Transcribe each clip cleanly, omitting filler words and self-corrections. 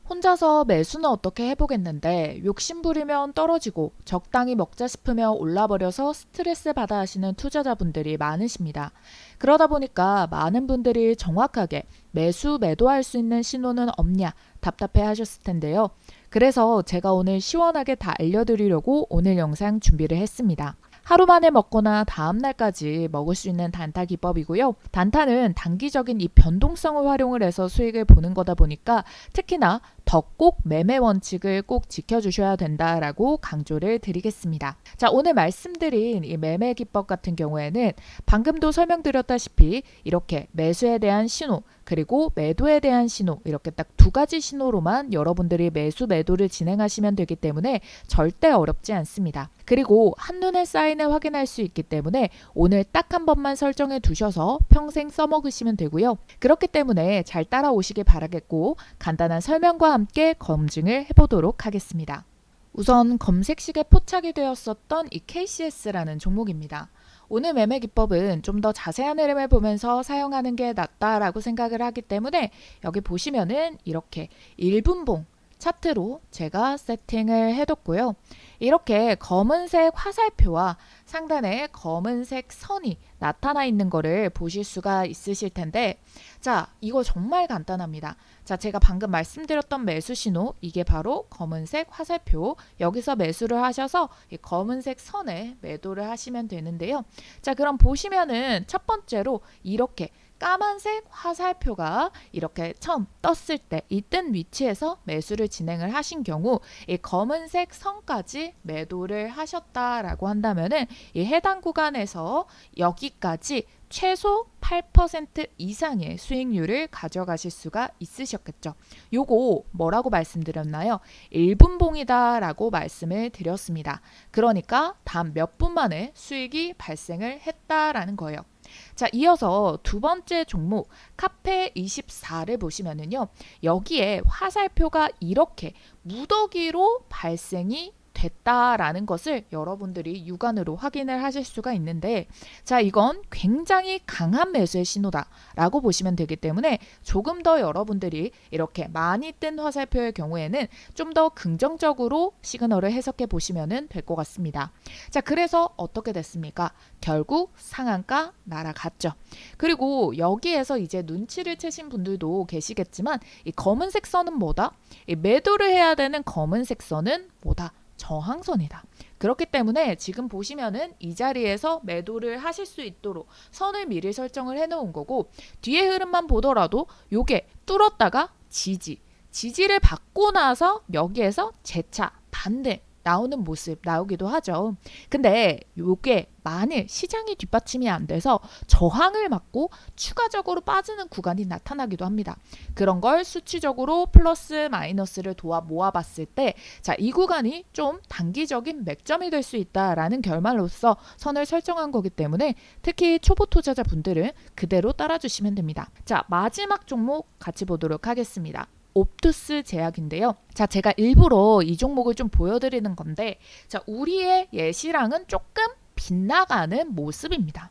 혼자서 매수는 어떻게 해보겠는데 욕심부리면 떨어지고 적당히 먹자 싶으면 올라버려서 스트레스 받아 하시는 투자자분들이 많으십니다. 그러다 보니까 많은 분들이 정확하게 매수, 매도할 수 있는 신호는 없냐 답답해 하셨을 텐데요. 그래서 제가 오늘 시원하게 다 알려드리려고 오늘 영상 준비를 했습니다. 하루 만에 먹거나 다음 날까지 먹을 수 있는 단타 기법이고요. 단타는 단기적인 이 변동성을 활용을 해서 수익을 보는 거다 보니까 특히나 더 꼭 매매 원칙을 꼭 지켜주셔야 된다라고 강조를 드리겠습니다. 자, 오늘 말씀드린 이 매매 기법 같은 경우에는 방금도 설명드렸다시피 이렇게 매수에 대한 신호 그리고 매도에 대한 신호 이렇게 딱 두 가지 신호로만 여러분들이 매수 매도를 진행하시면 되기 때문에 절대 어렵지 않습니다. 그리고 한눈에 사인을 확인할 수 있기 때문에 오늘 딱 한 번만 설정해 두셔서 평생 써먹으시면 되고요. 그렇기 때문에 잘 따라오시길 바라겠고 간단한 설명과 함께 검증을 해보도록 하겠습니다. 우선 검색식에 포착이 되었었던 이 KCS라는 종목입니다. 오늘 매매 기법은 좀 더 자세한 흐름을 보면서 사용하는 게 낫다라고 생각을 하기 때문에 여기 보시면은 이렇게 1분봉 차트로 제가 세팅을 해뒀고요. 이렇게 검은색 화살표와 상단에 검은색 선이 나타나 있는 거를 보실 수가 있으실 텐데 자, 이거 정말 간단합니다. 자, 제가 방금 말씀드렸던 매수 신호 이게 바로 검은색 화살표 여기서 매수를 하셔서 이 검은색 선에 매도를 하시면 되는데요. 자, 그럼 보시면은 첫 번째로 이렇게 까만색 화살표가 이렇게 처음 떴을 때 이 뜬 위치에서 매수를 진행을 하신 경우 이 검은색 선까지 매도를 하셨다라고 한다면은 이 해당 구간에서 여기까지 최소 8% 이상의 수익률을 가져가실 수가 있으셨겠죠. 요거 뭐라고 말씀드렸나요? 1분봉이다 라고 말씀을 드렸습니다. 그러니까 단 몇 분 만에 수익이 발생을 했다라는 거예요. 자, 이어서 두 번째 종목 카페24를 보시면은요. 여기에 화살표가 이렇게 무더기로 발생이 됐다라는 것을 여러분들이 육안으로 확인을 하실 수가 있는데 자, 이건 굉장히 강한 매수의 신호다 라고 보시면 되기 때문에 조금 더 여러분들이 이렇게 많이 뜬 화살표의 경우에는 좀 더 긍정적으로 시그널을 해석해 보시면 될 것 같습니다. 자, 그래서 어떻게 됐습니까? 결국 상한가 날아갔죠. 그리고 여기에서 이제 눈치를 채신 분들도 계시겠지만 이 검은색 선은 뭐다? 이 매도를 해야 되는 검은색 선은 뭐다? 저항선이다. 그렇기 때문에 지금 보시면은 이 자리에서 매도를 하실 수 있도록 선을 미리 설정을 해 놓은 거고 뒤에 흐름만 보더라도 요게 뚫었다가 지지를 받고 나서 여기에서 재차 반대 나오는 모습 나오기도 하죠. 근데 요게 만일 시장이 뒷받침이 안 돼서 저항을 맞고 추가적으로 빠지는 구간이 나타나기도 합니다. 그런 걸 수치적으로 플러스 마이너스를 모아봤을 때 자, 이 구간이 좀 단기적인 맥점이 될 수 있다라는 결말로서 선을 설정한 거기 때문에 특히 초보 투자자분들은 그대로 따라주시면 됩니다. 자, 마지막 종목 같이 보도록 하겠습니다. 옵투스 제약인데요. 자, 제가 일부러 이 종목을 좀 보여드리는 건데 자, 우리의 예시랑은 조금 빗나가는 모습입니다.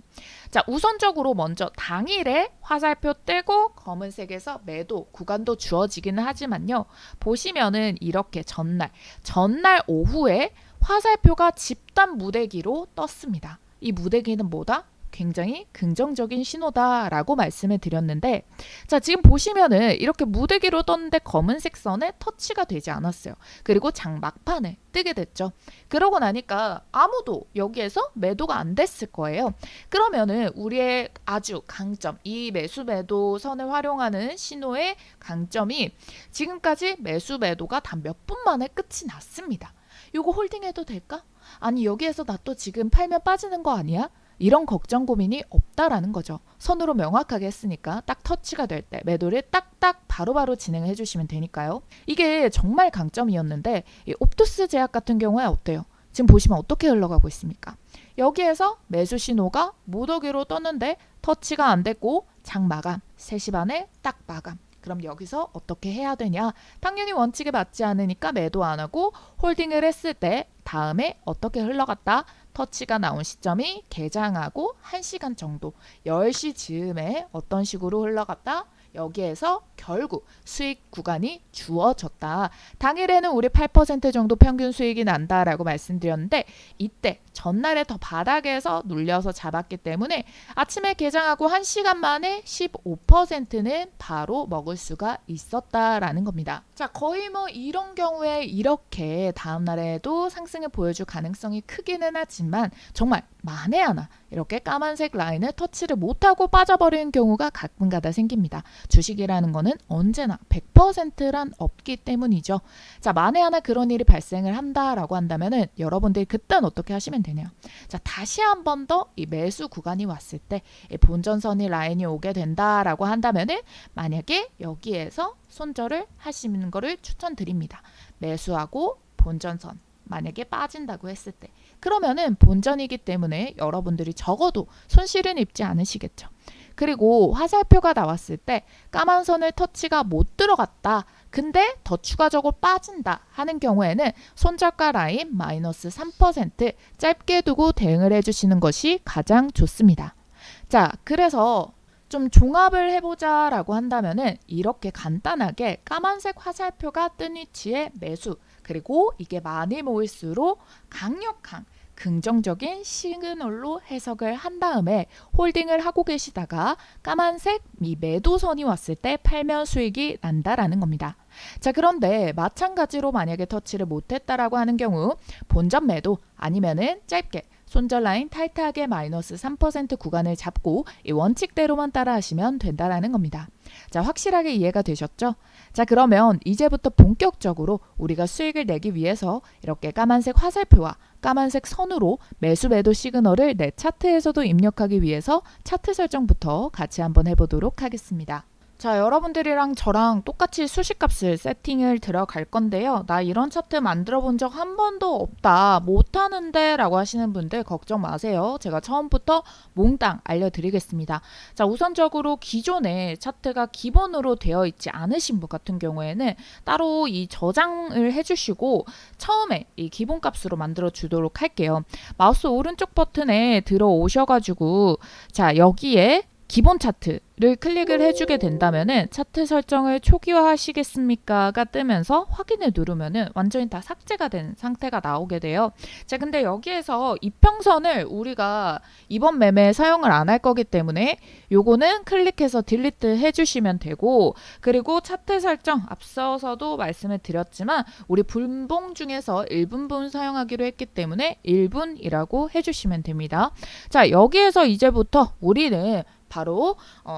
자, 우선적으로 먼저 당일에 화살표 떼고 검은색에서 매도 구간도 주어지기는 하지만요. 보시면은 이렇게 전날 오후에 화살표가 집단 무대기로 떴습니다. 이 무대기는 뭐다? 굉장히 긍정적인 신호다라고 말씀을 드렸는데 자, 지금 보시면은 이렇게 무대기로 떴는데 검은색 선에 터치가 되지 않았어요. 그리고 장 막판에 뜨게 됐죠. 그러고 나니까 아무도 여기에서 매도가 안 됐을 거예요. 그러면은 우리의 아주 강점, 이 매수 매도 선을 활용하는 신호의 강점이 지금까지 매수 매도가 단 몇 분 만에 끝이 났습니다. 요거 홀딩해도 될까? 아니 여기에서 나 또 지금 팔면 빠지는 거 아니야? 이런 걱정 고민이 없다라는 거죠. 선으로 명확하게 했으니까 딱 터치가 될 때 매도를 딱딱 바로바로 진행해 주시면 되니까요. 이게 정말 강점이었는데 이 옵투스 제약 같은 경우에 어때요? 지금 보시면 어떻게 흘러가고 있습니까? 여기에서 매수 신호가 무더기로 떴는데 터치가 안 됐고 장 마감 3시 반에 딱 마감. 그럼 여기서 어떻게 해야 되냐? 당연히 원칙에 맞지 않으니까 매도 안 하고 홀딩을 했을 때 다음에 어떻게 흘러갔다? 터치가 나온 시점이 개장하고 1시간 정도 10시 즈음에 어떤 식으로 흘러갔다? 여기에서 결국 수익 구간이 주어졌다. 당일에는 우리 8% 정도 평균 수익이 난다라고 말씀드렸는데 이때 전날에 더 바닥에서 눌려서 잡았기 때문에 아침에 개장하고 1시간 만에 15%는 바로 먹을 수가 있었다라는 겁니다. 자, 거의 뭐 이런 경우에 이렇게 다음날에도 상승을 보여줄 가능성이 크기는 하지만 정말 만에 하나 이렇게 까만색 라인을 터치를 못하고 빠져버리는 경우가 가끔가다 생깁니다. 주식이라는 거는 언제나 100%란 없기 때문이죠. 자, 만에 하나 그런 일이 발생을 한다라고 한다면은 여러분들이 그땐 어떻게 하시면 되냐. 자, 다시 한 번 더 이 매수 구간이 왔을 때 이 본전선이 라인이 오게 된다라고 한다면은 만약에 여기에서 손절을 하시는 거를 추천드립니다. 매수하고 본전선 만약에 빠진다고 했을 때 그러면은 본전이기 때문에 여러분들이 적어도 손실은 입지 않으시겠죠. 그리고 화살표가 나왔을 때 까만 선을 터치가 못 들어갔다. 근데 더 추가적으로 빠진다 하는 경우에는 손절가 라인 마이너스 3% 짧게 두고 대응을 해주시는 것이 가장 좋습니다. 자, 그래서 좀 종합을 해보자 라고 한다면은 이렇게 간단하게 까만색 화살표가 뜬 위치에 매수 그리고 이게 많이 모일수록 강력한 긍정적인 시그널로 해석을 한 다음에 홀딩을 하고 계시다가 까만색 이 매도선이 왔을 때 팔면 수익이 난다라는 겁니다. 자, 그런데 마찬가지로 만약에 터치를 못했다라고 하는 경우 본전 매도 아니면은 짧게 손절 라인 타이트하게 마이너스 3% 구간을 잡고 이 원칙대로만 따라 하시면 된다라는 겁니다. 자, 확실하게 이해가 되셨죠? 자, 그러면 이제부터 본격적으로 우리가 수익을 내기 위해서 이렇게 까만색 화살표와 까만색 선으로 매수 매도 시그널을 내 차트에서도 입력하기 위해서 차트 설정부터 같이 한번 해보도록 하겠습니다. 자, 여러분들이랑 저랑 똑같이 수식값을 세팅을 들어갈 건데요. 나 이런 차트 만들어 본 적 한 번도 없다, 못하는데 라고 하시는 분들 걱정 마세요. 제가 처음부터 몽땅 알려드리겠습니다. 자, 우선적으로 기존에 차트가 기본으로 되어 있지 않으신 분 같은 경우에는 따로 이 저장을 해주시고 처음에 이 기본값으로 만들어 주도록 할게요. 마우스 오른쪽 버튼에 들어오셔가지고 자, 여기에 기본 차트를 클릭을 해주게 된다면은 차트 설정을 초기화하시겠습니까가 뜨면서 확인을 누르면은 완전히 다 삭제가 된 상태가 나오게 돼요. 자, 근데 여기에서 이평선을 우리가 이번 매매에 사용을 안 할 거기 때문에 요거는 클릭해서 딜리트 해주시면 되고, 그리고 차트 설정 앞서서도 말씀을 드렸지만 우리 분봉 중에서 1분분 사용하기로 했기 때문에 1분이라고 해주시면 됩니다. 자, 여기에서 이제부터 우리는 바로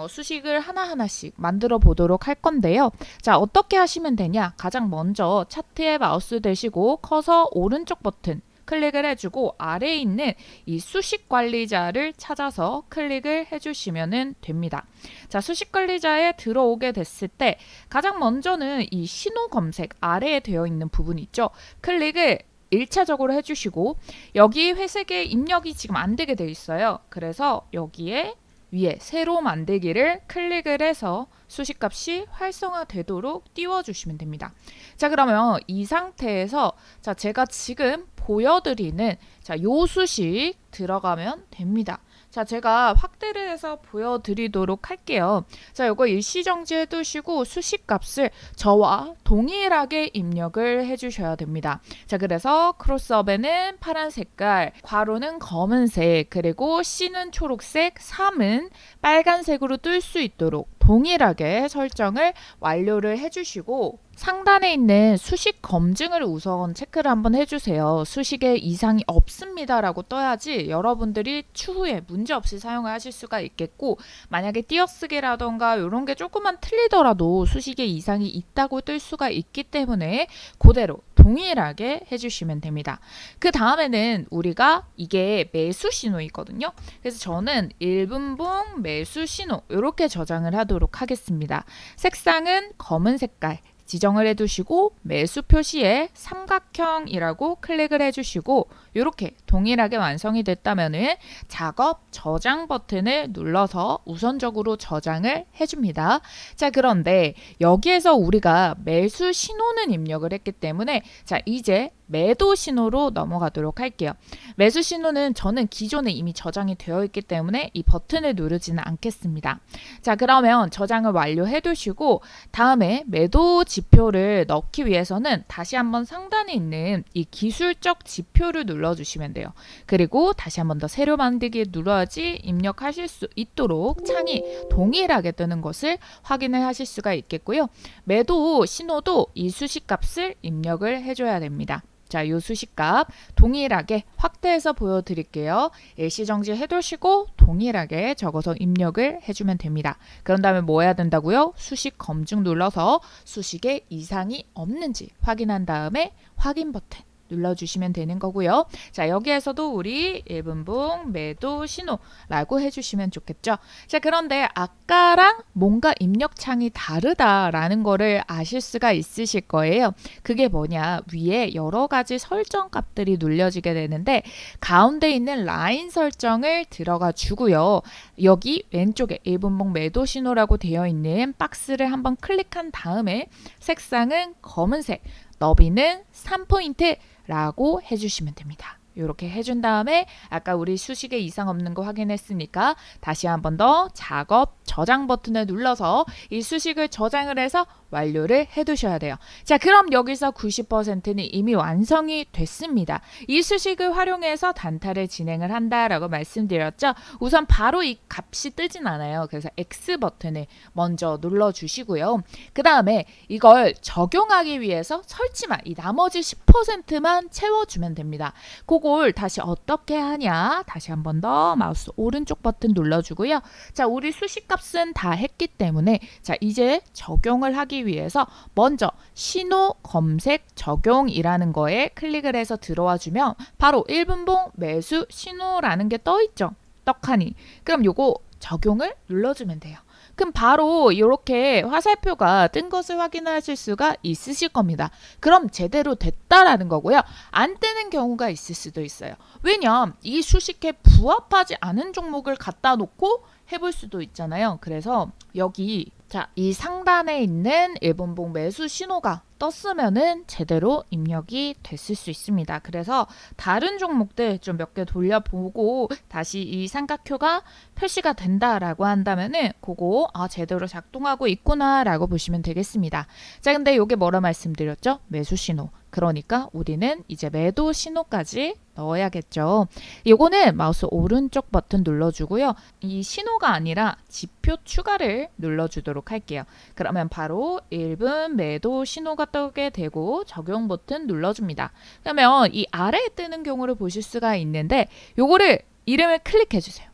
수식을 하나하나씩 만들어 보도록 할 건데요. 자, 어떻게 하시면 되냐? 가장 먼저 차트에 마우스 대시고 커서 오른쪽 버튼 클릭을 해주고 아래에 있는 이 수식 관리자를 찾아서 클릭을 해주시면 됩니다. 자, 수식 관리자에 들어오게 됐을 때 가장 먼저는 이 신호 검색 아래에 되어 있는 부분 있죠? 클릭을 1차적으로 해주시고 여기 회색의 입력이 지금 안 되게 돼 있어요. 그래서 여기에 위에 새로 만들기를 클릭을 해서 수식값이 활성화되도록 띄워주시면 됩니다. 자, 그러면 이 상태에서 자, 제가 지금 보여드리는 자, 요 수식 들어가면 됩니다. 자, 제가 확대를 해서 보여드리도록 할게요. 자, 요거 일시정지 해두시고 수식값을 저와 동일하게 입력을 해주셔야 됩니다. 자, 그래서 크로스업에는 파란 색깔, 괄호는 검은색, 그리고 C는 초록색, 3은 빨간색으로 뜰 수 있도록 동일하게 설정을 완료를 해주시고 상단에 있는 수식 검증을 우선 체크를 한번 해주세요. 수식에 이상이 없습니다 라고 떠야지 여러분들이 추후에 문제없이 사용을 하실 수가 있겠고, 만약에 띄어쓰기라던가 이런 게 조금만 틀리더라도 수식에 이상이 있다고 뜰 수가 있기 때문에 그대로 동일하게 해주시면 됩니다. 그 다음에는 우리가 이게 매수 신호이거든요. 그래서 저는 1분봉 매수 신호 이렇게 저장을 하도록 하겠습니다. 색상은 검은 색깔 지정을 해두시고 매수 표시에 삼각형이라고 클릭을 해주시고 이렇게 동일하게 완성이 됐다면은 작업 저장 버튼을 눌러서 우선적으로 저장을 해줍니다. 자, 그런데 여기에서 우리가 매수 신호는 입력을 했기 때문에 자, 이제 매도 신호로 넘어가도록 할게요. 매수 신호는 저는 기존에 이미 저장이 되어 있기 때문에 이 버튼을 누르지는 않겠습니다. 자, 그러면 저장을 완료해 두시고 다음에 매도 지표를 넣기 위해서는 다시 한번 상단에 있는 이 기술적 지표를 눌러주시면 돼요. 그리고 다시 한번 더 새로 만들기 눌러야지 입력하실 수 있도록 창이 동일하게 뜨는 것을 확인을 하실 수가 있겠고요. 매도 신호도 이 수식값을 입력을 해줘야 됩니다. 자, 이 수식값 동일하게 확대해서 보여드릴게요. 일시정지 해두시고 동일하게 적어서 입력을 해주면 됩니다. 그런 다음에 뭐 해야 된다고요? 수식 검증 눌러서 수식에 이상이 없는지 확인한 다음에 확인 버튼 눌러주시면 되는 거고요. 자, 여기에서도 우리 1분봉 매도 신호라고 해주시면 좋겠죠. 자, 그런데 아까랑 뭔가 입력창이 다르다라는 거를 아실 수가 있으실 거예요. 그게 뭐냐, 위에 여러 가지 설정 값들이 눌려지게 되는데 가운데 있는 라인 설정을 들어가 주고요. 여기 왼쪽에 1분봉 매도 신호라고 되어 있는 박스를 한번 클릭한 다음에 색상은 검은색, 너비는 3포인트 라고 해주시면 됩니다. 이렇게 해준 다음에 아까 우리 수식에 이상 없는 거 확인했으니까 다시 한 번 더 작업 저장 버튼을 눌러서 이 수식을 저장을 해서 완료를 해두셔야 돼요. 자, 그럼 여기서 90%는 이미 완성이 됐습니다. 이 수식을 활용해서 단타를 진행을 한다라고 말씀드렸죠. 우선 바로 이 값이 뜨진 않아요. 그래서 X 버튼을 먼저 눌러주시고요. 그 다음에 이걸 적용하기 위해서 설치만, 이 나머지 10%만 채워주면 됩니다. 그걸 다시 어떻게 하냐, 다시 한 번 더 마우스 오른쪽 버튼 눌러주고요. 자, 우리 수식 값은 다 했기 때문에 자, 이제 적용을 하기 위해서 먼저 신호 검색 적용이라는 거에 클릭을 해서 들어와 주면 바로 1분봉 매수 신호라는 게 떠 있죠. 떡하니. 그럼 요거 적용을 눌러주면 돼요. 그럼 바로 이렇게 화살표가 뜬 것을 확인하실 수가 있으실 겁니다. 그럼 제대로 됐다라는 거고요. 안 뜨는 경우가 있을 수도 있어요. 왜냐면 이 수식에 부합하지 않은 종목을 갖다 놓고 해볼 수도 있잖아요. 그래서 여기 자, 이 상단에 있는 1분봉 매수 신호가 떴으면은 제대로 입력이 됐을 수 있습니다. 그래서 다른 종목들 좀 몇 개 돌려보고 다시 이 삼각표가 표시가 된다라고 한다면은 그거 제대로 작동하고 있구나라고 보시면 되겠습니다. 자, 근데 이게 뭐라 말씀드렸죠? 매수 신호. 그러니까 우리는 이제 매도 신호까지 넣어야겠죠. 이거는 마우스 오른쪽 버튼 눌러주고요. 이 신호가 아니라 지표 추가를 눌러주도록 할게요. 그러면 바로 1분 매도 신호가 뜨게 되고 적용 버튼 눌러줍니다. 그러면 이 아래에 뜨는 경우를 보실 수가 있는데 요거를 이름을 클릭해 주세요.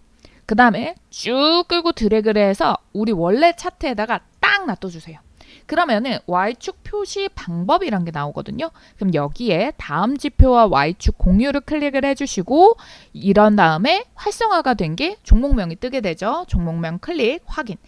그 다음에 쭉 끌고 드래그를 해서 우리 원래 차트에다가 딱 놔둬주세요. 그러면은 Y축 표시 방법이란 게 나오거든요. 그럼 여기에 다음 지표와 Y축 공유를 클릭을 해주시고 이런 다음에 활성화가 된 게 종목명이 뜨게 되죠. 종목명 클릭 확인.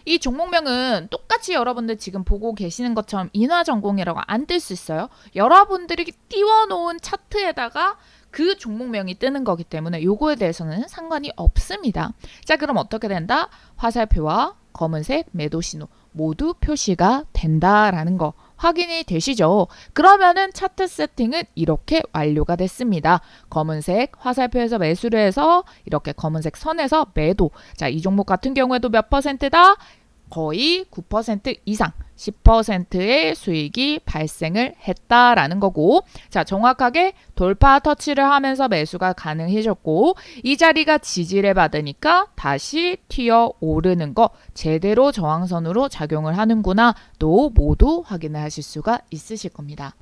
이 종목명은 똑같이 여러분들 지금 보고 계시는 것처럼 인화전공이라고 안 뜰 수 있어요. 여러분들이 띄워놓은 차트에다가 그 종목명이 뜨는 거기 때문에 요거에 대해서는 상관이 없습니다. 자, 그럼 어떻게 된다? 화살표와 검은색 매도 신호 모두 표시가 된다라는 거 확인이 되시죠? 그러면은 차트 세팅은 이렇게 완료가 됐습니다. 검은색 화살표에서 매수를 해서 이렇게 검은색 선에서 매도. 자, 이 종목 같은 경우에도 몇 퍼센트다? 거의 9% 이상 10%의 수익이 발생을 했다라는 거고, 자, 정확하게 돌파 터치를 하면서 매수가 가능해졌고 이 자리가 지지를 받으니까 다시 튀어 오르는 거 제대로 저항선으로 작용을 하는구나 또 모두 확인을 하실 수가 있으실 겁니다.